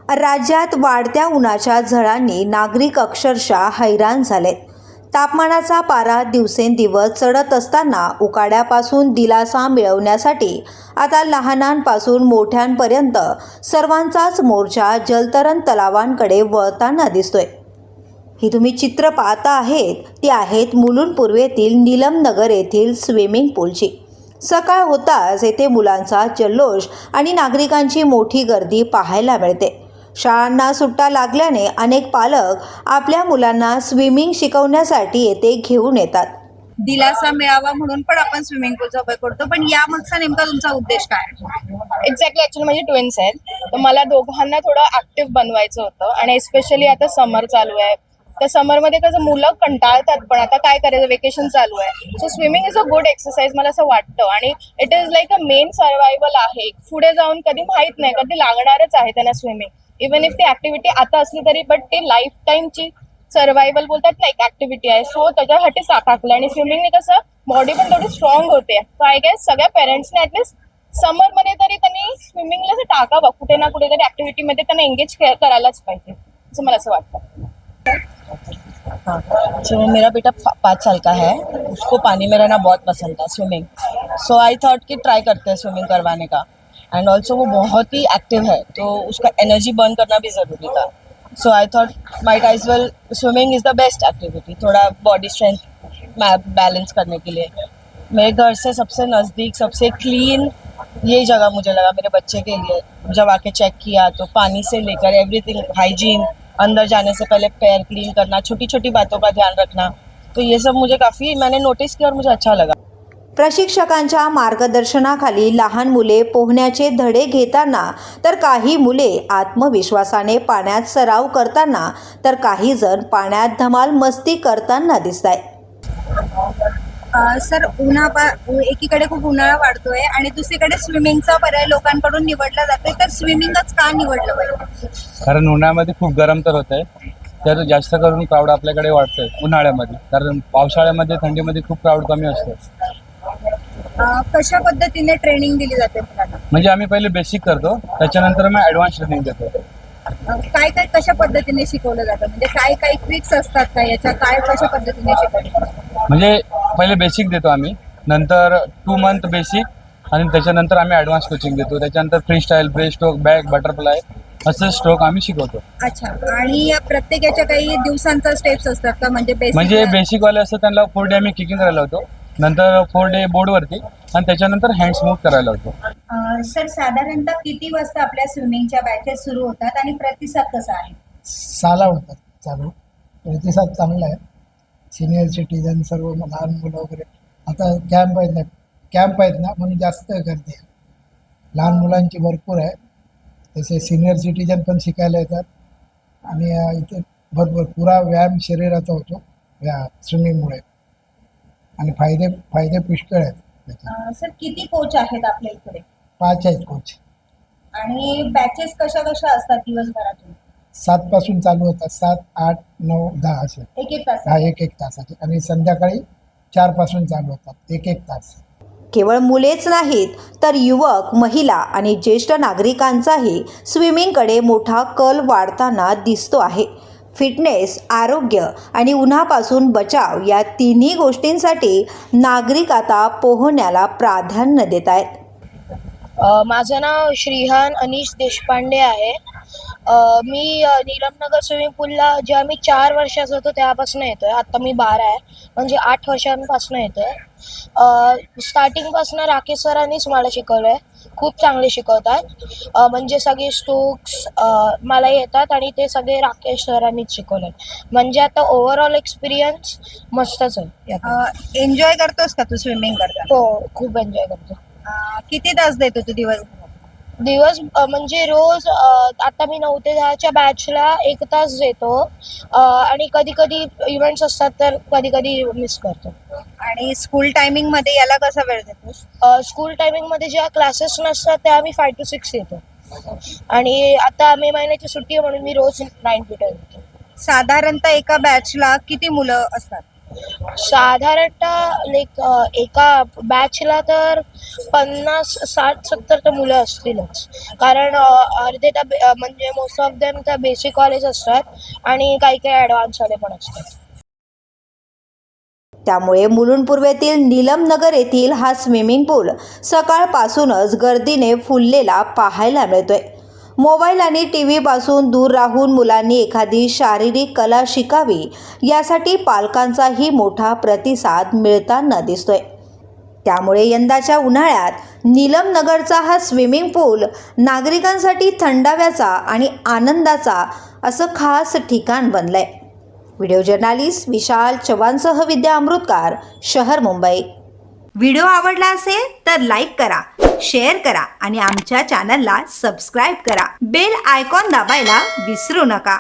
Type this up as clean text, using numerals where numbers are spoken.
राज्यात वाढत्या उन्हाच्या झळांनी नागरिक अक्षरशः हैराण झालेत. तापमानाचा पारा दिवसेंदिवस चढत असताना उकाड्यापासून दिलासा मिळवण्यासाठी आता लहानांपासून मोठ्यांपर्यंत सर्वांचाच मोर्चा जलतरण तलावांकडे वळताना दिसतोय. ही तुम्ही चित्र पाहता आहेत ती आहेत मुलुंड पूर्वेतील नीलमनगर येथील स्विमिंग पूलची. सकाळ होताच येथे मुलांचा जल्लोष आणि नागरिकांची मोठी गर्दी पाहायला मिळते. शाळांना सुट्ट्या लागल्याने अनेक पालक आपल्या मुलांना स्विमिंग शिकवण्यासाठी येथे घेऊन येतात. दिलासा मिळावा म्हणून पण आपण स्विमिंग पूलचा उपयोग करतो. पण यामागचा नेमका तुमचा उद्देश काय आहे? एक्झॅक्टली, ऍक्च्युअली माझे ट्विन्स आहेत, तर मला दोघांना थोडं ऍक्टिव्ह बनवायचं होतं. आणि स्पेशली आता समर चालू आहे, तर समरमध्ये कसं मुलं कंटाळतात, पण आता काय करायचं, वेकेशन चालू आहे. So swimming is a good exercise मला असं वाटतं. आणि it is like a main survival आहे. पुढे जाऊन कधी माहित नाही, कधी लागणारच आहे त्यांना स्विमिंग. इवन इफ ती ऍक्टिव्हिटी आता असली तरी, बट ती लाईफ टाईमची सर्वायवल बोलतात ना, एक ऍक्टिव्हिटी आहे. सो त्याच्यासाठी टाकलं. आणि स्विमिंगने कसं बॉडी पण थोडी स्ट्रॉंग होते. सो आय गेस सगळ्या पेरेंट्सने ऍटलीस्ट समरमध्ये तरी त्यांनी स्विमिंगला असं टाकावं, कुठे ना कुठे तरी ऍक्टिव्हिटीमध्ये त्यांना एंगेज करायलाच पाहिजे, असं मला असं वाटतं. हाँ, तो मेरा बेटा 5 साल का है, उसको पानी में रहना बहुत पसंद था, स्विमिंग. सो आई थॉट कि ट्राई करते हैं स्विमिंग करवाने का. एंड ऑल्सो वो बहुत ही एक्टिव है, तो उसका एनर्जी बर्न करना भी ज़रूरी था. So I thought might as well swimming is the best activity, थोड़ा बॉडी स्ट्रेंथ बैलेंस करने के लिए. मेरे घर से सबसे नज़दीक, सबसे क्लीन ये जगह मुझे लगा मेरे बच्चे के लिए. जब आके चेक किया तो पानी से लेकर एवरीथिंग, हाइजीन, अंदर जाने से पहले पैर क्लीन करना, छोटी छोटी बातों का ध्यान रखना, तो ये सब मुझे काफ़ी मैंने नोटिस किया और मुझे अच्छा लगा. प्रशिक्षकांच्या मार्गदर्शनाखाली लहान मुले पोहण्याचे धडे घेताना, तर काही मुले आत्मविश्वासाने पाण्यात सराव करताना, तर काही जण पाण्यात धमाल मस्ती करताना दिसताय. सर, एकीकडे खूप उन्हाळा वाढतोय आणि दुसरीकडे स्विमिंगचा पर्याय लोकांकडून निवडला जातोय, तर स्विमिंगच का निवडलं पाहिजे? कारण उन्हाळ्यामध्ये खूप गरम तर होत आहे, तर जास्त करून क्राऊड आपल्याकडे वाढतोय उन्हाळ्यामध्ये. कारण पावसाळ्यामध्ये, थंडीमध्ये खूप क्राऊड कमी असतो. कशा पद्धतीने ट्रेनिंग दिली जाते मुलांना? म्हणजे आम्ही पहिले बेसिक करतो, त्याच्यानंतर मग ॲडव्हान्स ट्रेनिंग देतो. काय काय कशा पद्धतीने शिकवलं जातं? म्हणजे काय काय ट्रिक्स असतात का याच्या? काय कशा पद्धतीने शिकवलं? म्हणजे पहिले बेसिक देतो आम्ही, नंतर 2 मंथ बेसिक, आणि त्याच्यानंतर आम्ही ॲडव्हान्स कोचिंग देतो. त्याच्यानंतर free style, breast stroke, back, butterfly असं स्ट्रोक आम्ही शिकवतो. अच्छा. आणि या प्रत्येकाच्या काही दिवसांचा स्टेप्स असतात का? म्हणजे बेसिकवाले असतं त्यांना 4 डे आम्ही किकिंग करायला होतो, नंतर 4 डे बोर्डवरती, आणि त्याच्यानंतर हँड्स मूव्ह करायला होतो. सर, साधारणतः किती वाजता आपल्या स्विमिंगच्या बॅचेस सुरू होतात आणि प्रतिसाद कसा आहे? 6ला होतात चालू. प्रतिसाद चांगला आहे. सिनियर सिटीजन, सर्व लहान मुलं वगैरे. आता कॅम्प आहेत ना म्हणून जास्त गर्दी आहे. लहान मुलांची भरपूर आहे, तसे सिनियर सिटीजन पण शिकायला येतात. आणि इथे भरपूर पुरा व्यायाम शरीराचा होतो या स्विमिंगमुळे, आणि फायदे पुष्कळ आहेत त्याचे. सर, किती कोच आहेत आपल्या इकडे? 5 आहेत कोच. आणि बॅचेस कशा कशा असतात दिवसभरातून? 7 पासून चालू होतात, 7, 8, 9, 10 असे. एक तास? हा, एक तासाचे. आणि संध्याकाळी 4 पासून चालू होतात, एक तास. केवळ मुलेच नाहीत, तर युवक, महिला आणि ज्येष्ठ नागरिकांचाही स्विमिंगकडे मोठा कल वाढताना दिसतो आहे. फिटनेस, आरोग्य आणि उन्हापासून बचाव या तिन्ही गोष्टींसाठी नागरिक आता पोहण्याला प्राधान्य देत आहेत. माझं नाव श्रीहान अनिश देशपांडे आहे. मी नीलमनगर स्विमिंग पूलला जेव्हा मी 4 वर्षाचा होतो तेव्हापासून येतोय. आता मी 12 आहे, म्हणजे 8 वर्षांपासून येतोय. स्टार्टिंगपासून राकेश सरांनीच मला शिकवलं आहे. खूप चांगले शिकवतात. म्हणजे सगळे स्ट्रोक्स मला येतात आणि ते सगळे राकेश सरांनीच शिकवले. म्हणजे आता ओव्हरऑल एक्सपिरियन्स मस्तच आहे. एन्जॉय करतोस का तू स्विमिंग करताना? हो, खूप एन्जॉय करतो. किती तास देतो तू दिवस म्हणजे रोज आता मी 9 ते 10च्या बॅचला 1 तास देतो. आणि कधी कधी इव्हेंट्स असतात तर कधी कधी मिस करतो. आणि स्कूल टायमिंग मध्ये याला कसा वेळ देतोस? स्कूल टायमिंग मध्ये जेव्हा क्लासेस नसतात तेव्हा मी 5 to 6 येतो. आणि आता मे महिन्याची सुट्टी आहे म्हणून मी रोज 9 to 10 येतो. साधारणतः एका बॅचला किती मुलं असतात? साधारणतः लाईक एका बॅचला तर 50-60-70 तर मुलं असतीलच, कारण अर्धे तर म्हणजे मोस्ट ऑफ देम तर बेसिक कॉलेज असतात आणि काही काही ॲडव्हान्सवाले पण असतात. त्यामुळे मुलुंड पूर्वेतील नीलमनगर येथील हा स्विमिंग पूल सकाळपासूनच गर्दीने फुललेला पाहायला मिळतोय. मोबाईल आणि टी व्हीपासून दूर राहून मुलांनी एखादी शारीरिक कला शिकावी यासाठी पालकांचाही मोठा प्रतिसाद मिळताना दिसतोय. त्यामुळे यंदाच्या उन्हाळ्यात नीलमनगरचा हा स्विमिंग पूल नागरिकांसाठी थंडाव्याचा आणि आनंदाचा असं खास ठिकाण बनलंय. व्हिडिओ जर्नालिस्ट विशाल चव्हाणसह विद्या अमृतकार, शहर मुंबई. व्हिडिओ आवडला असेल तर लाईक करा, शेअर करा आणि आमच्या चॅनलला सबस्क्राईब करा. बेल आयकॉन दाबायला विसरू नका.